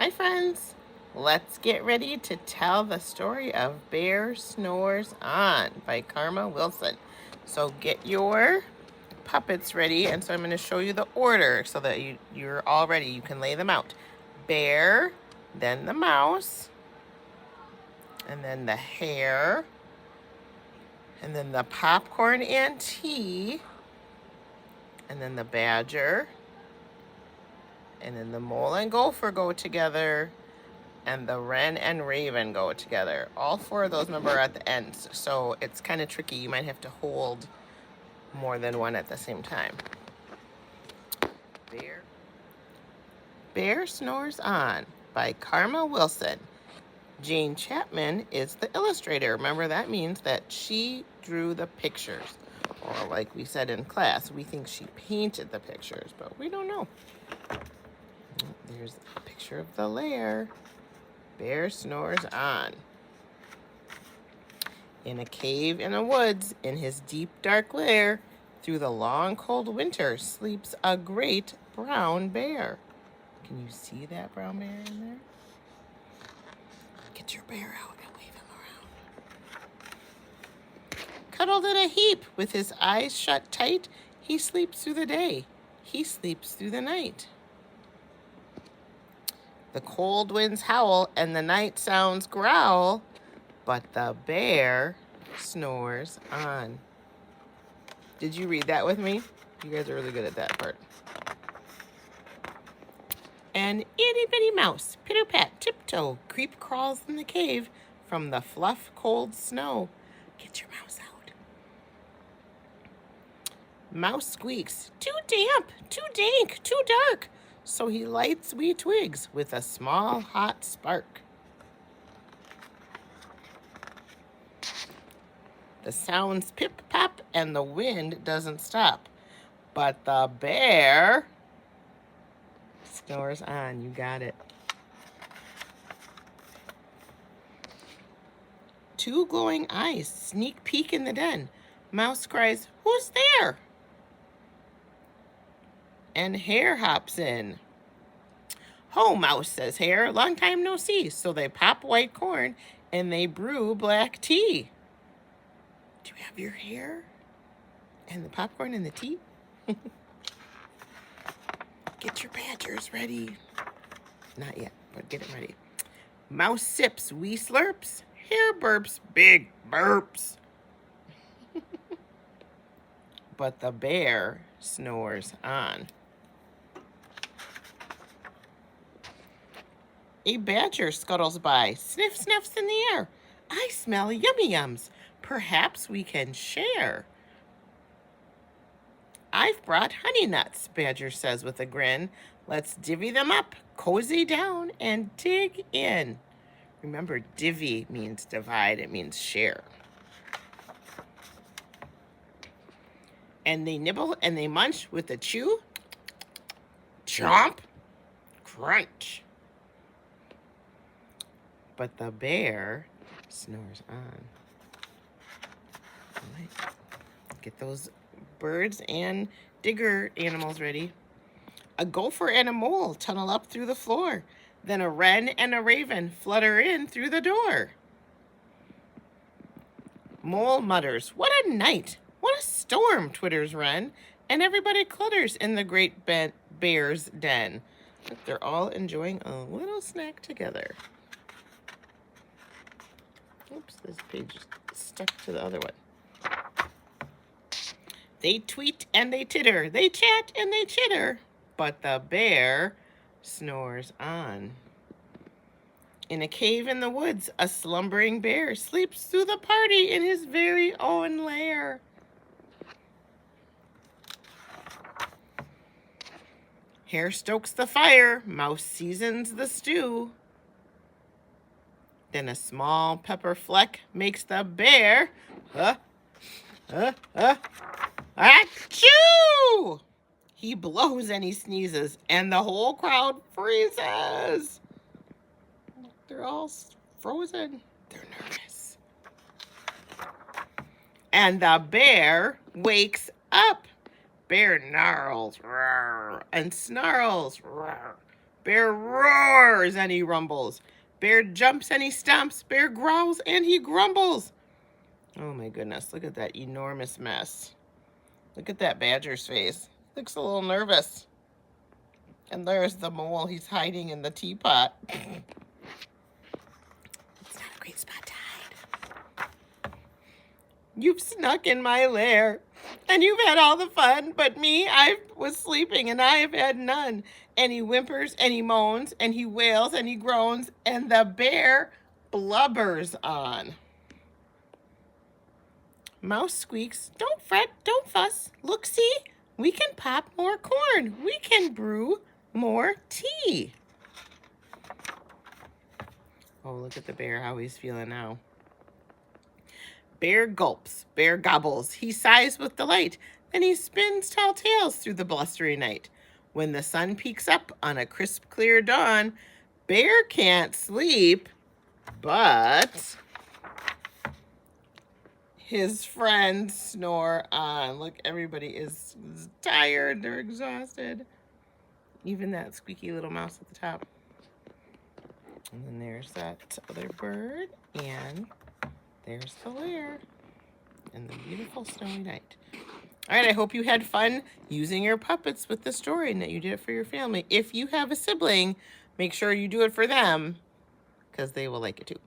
Hi friends, let's get ready to tell the story of Bear Snores On by Karma Wilson. So get your puppets ready, and so I'm going to show you the order so that you're all ready. You can lay them out. Bear, then the mouse, and then the hare, and then the popcorn and tea, and then the badger, and then the mole and gopher go together, and the wren and raven go together. All four of those, remember, are at the ends, so it's kind of tricky. You might have to hold more than one at the same time. Bear Snores On by Karma Wilson. Jane Chapman is the illustrator. Remember, that means that she drew the pictures. Or like we said in class, we think she painted the pictures, but we don't know. There's a picture of the lair. Bear snores on. In a cave in the woods, in his deep dark lair, through the long cold winter, sleeps a great brown bear. Can you see that brown bear in there? Get your bear out and wave him around. Cuddled in a heap, with his eyes shut tight, he sleeps through the day. He sleeps through the night. The cold winds howl and the night sounds growl, but the bear snores on. Did you read that with me? You guys are really good at that part. An itty-bitty mouse, pitter-pat, tiptoe, creep crawls in the cave from the fluff cold snow. Get your mouse out. Mouse squeaks, too damp, too dank, too dark. So he lights wee twigs with a small hot spark. The sounds pip-pop and the wind doesn't stop. But the bear snores on. You got it. Two glowing eyes sneak peek in the den. Mouse cries, "Who's there?" And Hare hops in. "Ho, Mouse," says Hare, "long time no see." So they pop white corn and they brew black tea. Do you have your hair and the popcorn and the tea? Get your badgers ready. Not yet, but get it ready. Mouse sips wee slurps. Hare burps big burps. But the bear snores on. A badger scuttles by, sniff sniffs in the air. "I smell yummy yums. Perhaps we can share." "I've brought honey nuts," Badger says with a grin. "Let's divvy them up, cozy down, and dig in." Remember, divvy means divide. It means share. And they nibble and they munch with a chew. Chomp, crunch. But the bear snores on. All right. Get those birds and digger animals ready. A gopher and a mole tunnel up through the floor. Then a wren and a raven flutter in through the door. Mole mutters, "What a night! What a storm!" twitters wren. And everybody clutters in the great bear's den. They're all enjoying a little snack together. Oops, this page stuck to the other one. They tweet and they titter, they chat and they chitter, but the bear snores on. In a cave in the woods, a slumbering bear sleeps through the party in his very own lair. Hare stokes the fire, Mouse seasons the stew. Then a small pepper fleck makes the bear achoo! He blows and he sneezes, and the whole crowd freezes. They're all frozen. They're nervous. And the bear wakes up. Bear gnarls and snarls. Bear roars and he rumbles. Bear jumps and he stomps. Bear growls and he grumbles. Oh my goodness, look at that enormous mess. Look at that badger's face. Looks a little nervous. And there's the mole. He's hiding in the teapot. It's not a great spot to hide. You've snuck in my lair, and you've had all the fun, but me, I was sleeping, and I have had none. And he whimpers, and he moans, and he wails, and he groans, and the bear blubbers on. Mouse squeaks, don't fret, don't fuss. Look, see, we can pop more corn. We can brew more tea. Oh, look at the bear, how he's feeling now. Bear gulps, bear gobbles, he sighs with delight, then he spins tall tales through the blustery night. When the sun peeks up on a crisp, clear dawn, bear can't sleep, but his friends snore on. Look, everybody is tired, they're exhausted. Even that squeaky little mouse at the top. And then there's that other bird, and there's the lair and the beautiful snowy night. All right, I hope you had fun using your puppets with the story and that you did it for your family. If you have a sibling, make sure you do it for them because they will like it too.